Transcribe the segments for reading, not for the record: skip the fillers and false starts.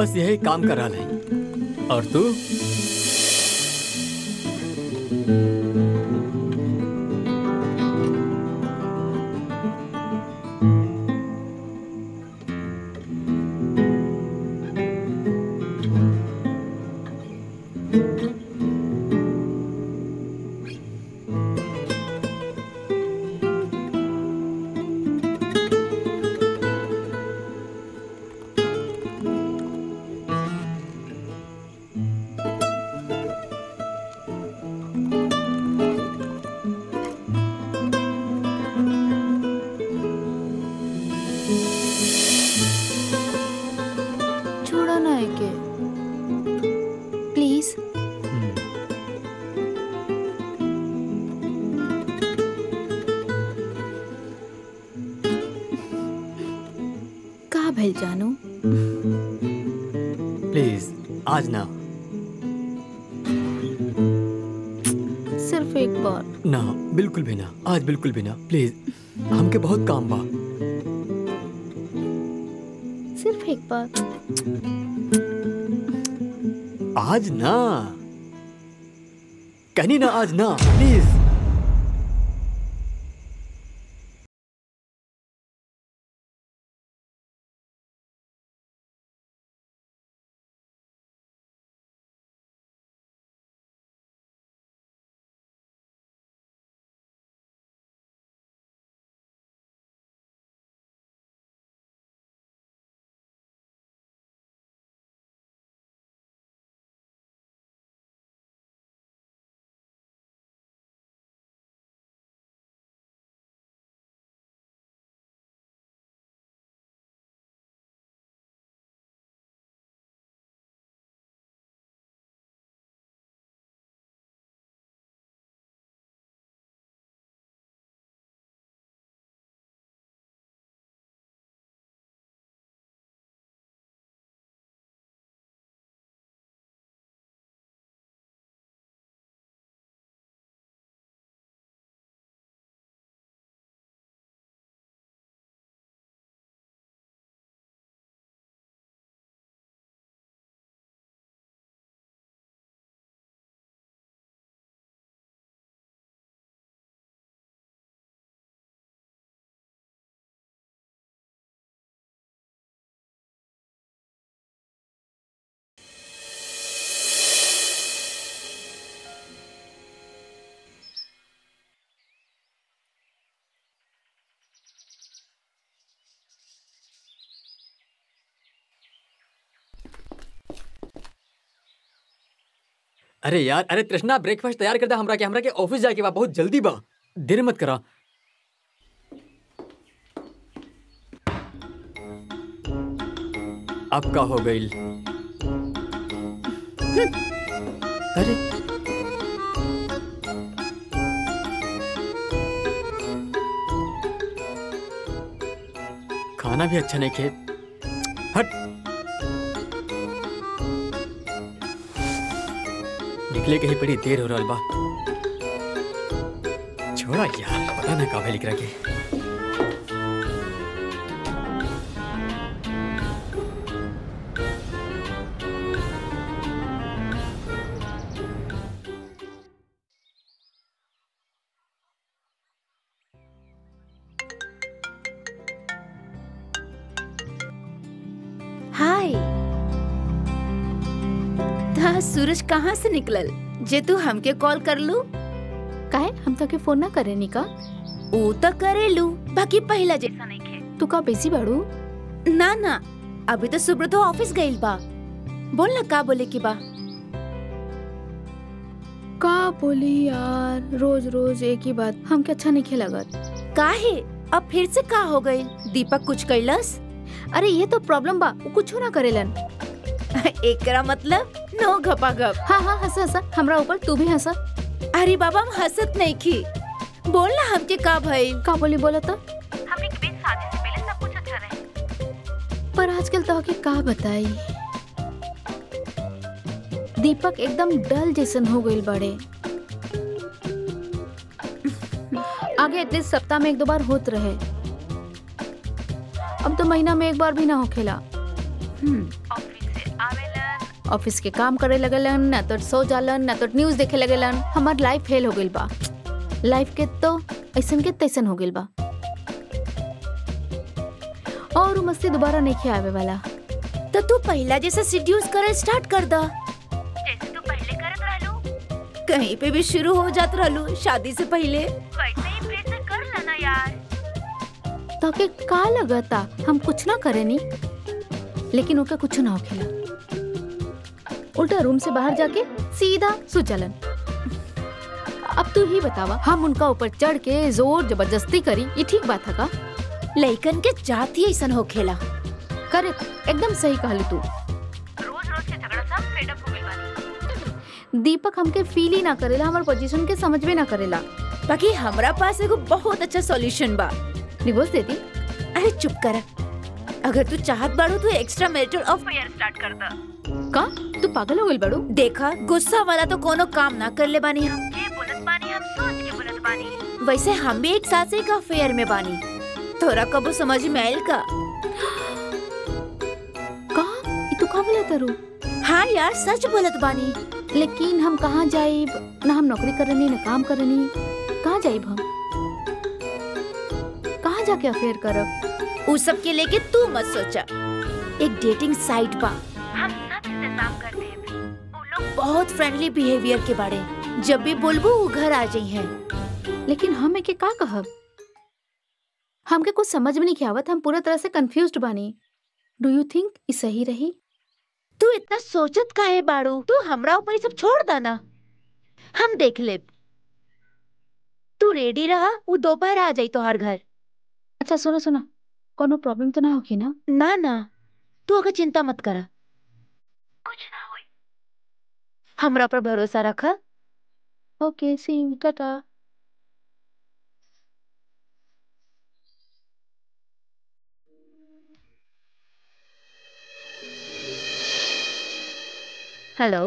बस यही काम कर रहा है। और तू? जानू प्लीज आज ना, सिर्फ एक बार ना, बिल्कुल भी ना, आज बिल्कुल भी ना, प्लीज। हमके बहुत काम बा। सिर्फ एक बार आज ना, कहनी ना, आज ना, प्लीज। अरे यार, अरे तृष्णा, ब्रेकफास्ट तैयार कर दे। हमरा के ऑफिस जाके बा, बहुत जल्दी बा, देर मत करा। अब का हो गई? अरे खाना भी अच्छा नहीं खे। हट, निकले कहीं बड़ी देर हो रहा बा। छोड़ा यार, पता ना कहाँ लिख रहा के। हाय, था सूरज कहाँ से निकलल जे तू हमके कॉल कर लू? काहे हम तो के फोन ना करे निका? ओ तो करे लू, बाकी पहला जैसा नहीं खे। तू का बिजी बाड़ू? ना ना, अभी तो सुब्रतो ऑफिस गइल बा। बोल ना का बोले की बा? का बोली यार, रोज रोज एक ही बात, हमके अच्छा नहीं खे लगत। काहे? अब फिर से का हो गई? दीपक कुछ कैलस? अरे ये तो प्रॉब्लम बा, वो कुछ ना करेलन। एकरा मतलब नो घपा घप। हाँ हाँ, हंसा हंसा हमरा ऊपर, तू भी हंसा। अरे बाबा, हम हंसत नहीं की। बोल ना हमके का भइल? का बोली बोला तो? हमने के बीच शादी से पहले सब कुछ अच्छा रहे, पर आजकल तो के का बताई, दीपक एकदम डल जैसन हो गइल बड़े। आगे एटलीस्ट सप्ताह में 1-2 बार होत रहे, अब तो महीना में 1 बार भी ना होखेला। ऑफिस से ऑफिस के काम करे लगलन, ना तो सो जालन, ना तो न्यूज देखे लगलन। हमार लाइफ फेल हो गइल बा। लाइफ के तो ऐसन के तैसन हो गइल बा और उ मस्ती दोबारा नहीं आवे वाला। तो तू पहला जैसा सीड्यूस करे स्टार्ट कर दा, जैसे तू पहले करत रहलू। कहीं पे भी शुरू हो जात रहलू शादी से पहले, वैसे ही फिर से कर लेना यार। ताके का लगता हम कुछ ना करेनी, लेकिन ओके कुछ ना होखेला। उल्टा रूम से बाहर जाके सीधा सुचलन। अब तू ही बतावा, हम उनका ऊपर चढ़ के जोर जबरदस्ती करी, ये ठीक बात है का? लइकन के जात ही ऐसन होखेला। करेक्ट, एकदम सही कहली तू। रोज रोज के झगड़ा सा फेड अप हो गइल बानी। दीपक हमके फील ही ना करेला, हमार पोजीशन के समझ में ना करेला। बाकी हमरा पास एगो बहुत अच्छा सॉल्यूशन बा। डिवोर्स दे दी? अरे चुप कर। अगर तू चाहत बाड़ू तो एक्स्ट्रा मैरिटल अफेयर स्टार्ट कर दा। का तू पागल हो गइल बाड़ू? देखा, गुस्सा वाला तो कोनो काम ना कर ले बानी हम। ये बोलत बानी हम सोच के बोलत बानी। वैसे हम भी एक साथ से एक अफेयर में बानी। तोरा कबो समझ में आइल का? ई तू का बोलत तारू? हाँ यार, सच बोलत बानी। लेकिन हम कहाँ जाइब? ना हम नौकरी करनी ना काम करनी, कहाँ जाइब हम? कहाँ जाके अफेयर करब? उस सब के लेके तू मत सोचा। एक डेटिंग साइट बा, हम सब से नाम कर दे। वो लोग बहुत फ्रेंडली बिहेवियर के बारे, जब भी बोलबो वो घर आ जाई है। लेकिन हम एके का कहब? हमके कुछ समझ में नहीं आवत, हम पूरा तरह से कंफ्यूज्ड बानी। डू यू थिंक ई सही रही? तू इतना सोचत काहे बाड़ू? तू हमरा ऊपर सब छोड़ दाना, हम देख ले। तू रेडी रहा, वो दोपहर आ जाई तोहार घर। अच्छा सुनो सुनो, कोनो प्रॉब्लम तो ना होगी ना? ना ना, तू अगर चिंता मत करा, कुछ ना होई। हमरा पर भरोसा रखा। ओके, सी यू, टाटा। हेलो,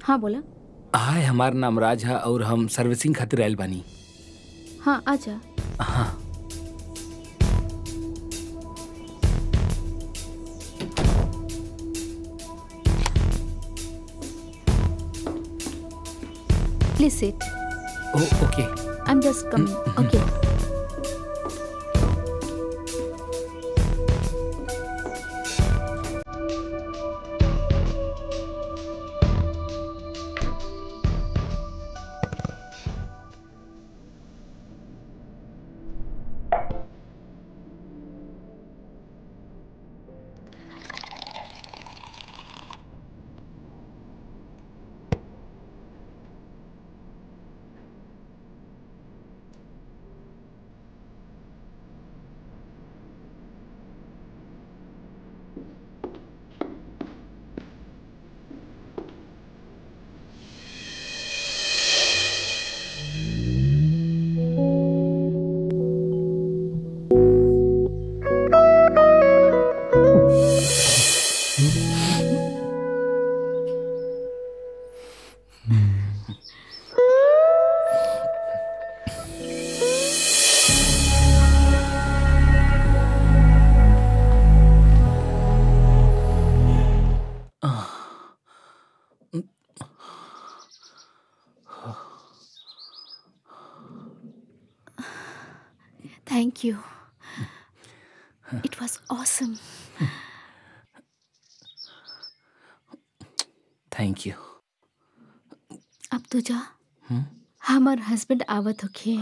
हाँ बोला। हाय, हमार नाम राज है और हम सर्विसिंग खातिर आयल बानी। हाँ आजा। हाँ, please sit. Okay. I am just coming. Okay. Thank you. It was awesome. Thank you. अब तू जा। हमार हस्बैंड आवत होखे।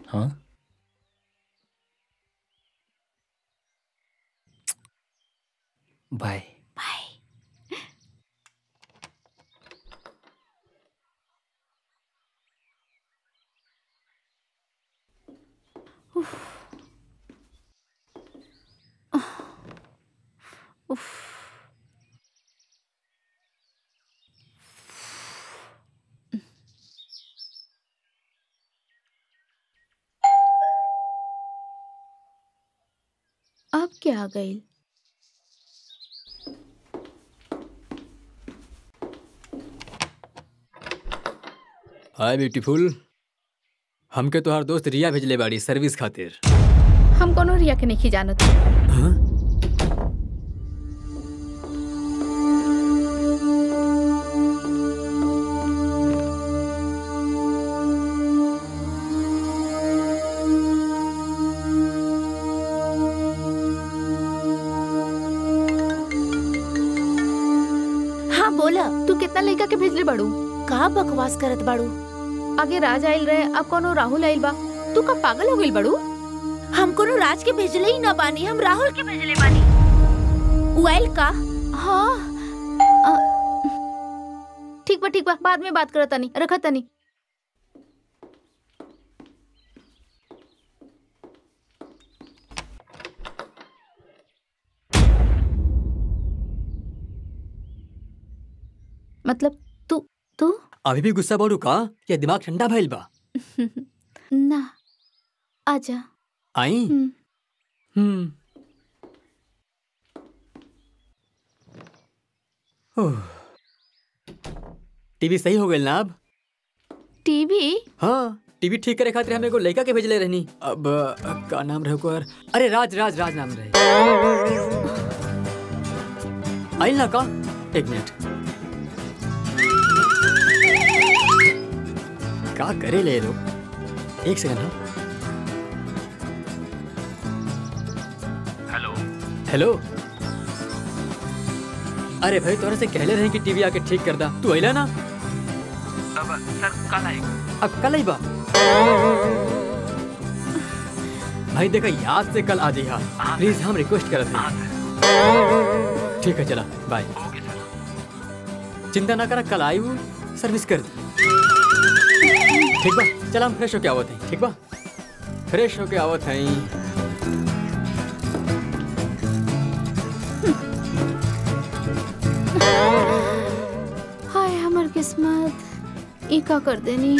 हाँ बाय। अब क्या गई? हाय ब्यूटीफुल, हमके तोहार दोस्त रिया भेजले बाड़ी सर्विस खातिर। हम कोनो रिया के नहीं जानत। हाँ? हाँ बोला। तू कितना लड़का के भेजले बाड़ू? का बकवास करत बाड़ू? आगे राज आइल रहे, अब कोनो राहुल आइल बा। तू का पागल हो गइल बाड़ू? हम कोनो राज के भेजले ही ना बानी, हम राहुल के भेजले बानी। उ आइल का? हाँ ठीक बा, बाद में बात करत तानी, रखत तानी। मतलब तू अभी भी गुस्सा बाड़ू का? या दिमाग ठंडा भइल बा? ना, आजा। आई? टीवी सही हो गइल ना अब? टीवी? हाँ, टीवी ठीक करे खातिर हमें एगो लड़का के भेजले रहनी। अब का नाम रहे ओकर? अरे राज नाम रहे। आइल ना का? एक मिनट। का करे ले लो? एक सेकंड। हाँ हेलो। अरे भाई तोरा से कहले रहे कि टीवी आके ठीक कर दा, तू आइला ना? अब सर कल आएगा। अब कल आई बा? भाई देखा याद से कल आ जाइए, प्लीज, हम रिक्वेस्ट करते हैं। ठीक है चला, बाय। ओके सर। चिंता ना करा, कल आई हूँ, सर्विस कर दी। ठीक बा, चला हम फ्रेश होके आवत हैं। ठीक बा, फ्रेश होके आवत हैं। हाय हमर किस्मत, ई का कर देनी।